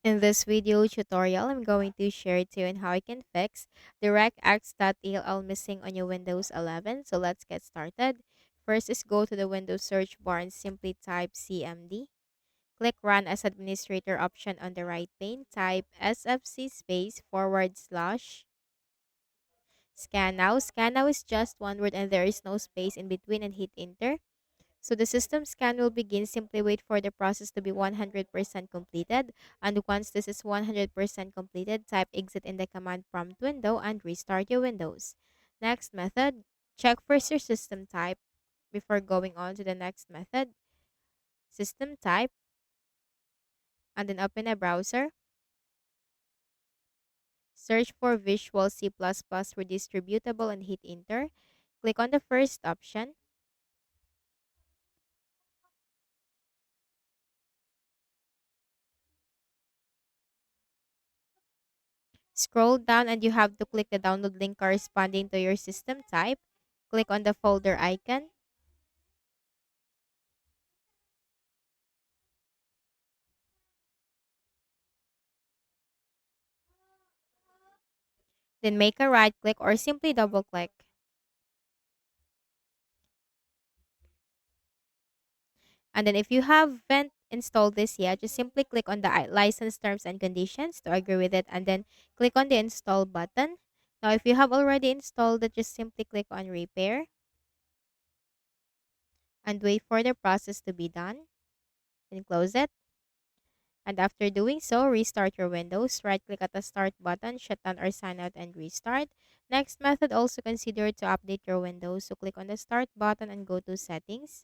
In this video tutorial, I'm going to share to you on how I can fix Directx.dll missing on your Windows 11. So let's get started. First is go to the Windows search bar and simply type CMD. Click Run as Administrator option on the right pane. Type SFC space forward slash scan now. Scan now is just one word and there is no space in between and hit enter. So the system scan will begin. Simply wait for the process to be 100% completed. And once this is 100% completed, type exit in the command prompt window and restart your Windows. Next method, check first your system type before going on to the next method. System type, and then open a browser. Search for Visual C++ redistributable and hit enter. Click on the first option. Scroll down and you have to click the download link corresponding to your system type. Click on the folder icon. Then make a right click or simply double click. And then if you haven't installed this yet, just simply click on the license terms and conditions to agree with it and then click on the install button. Now if you have already installed it, just simply click on repair and wait for the process to be done. Then close it. And after doing so, restart your Windows. Right-click at the Start button, shut down or sign out and restart. Next method, also consider to update your Windows. So click on the Start button and go to Settings.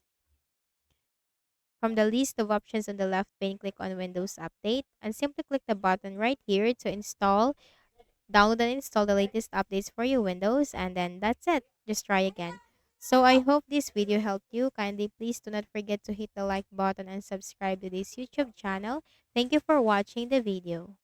From the list of options on the left pane, click on Windows Update and simply click the button right here to download and install the latest updates for your Windows, and then that's it. Just try again. So I hope this video helped you. Kindly please do not forget to hit the like button and subscribe to this YouTube channel. Thank you for watching the video.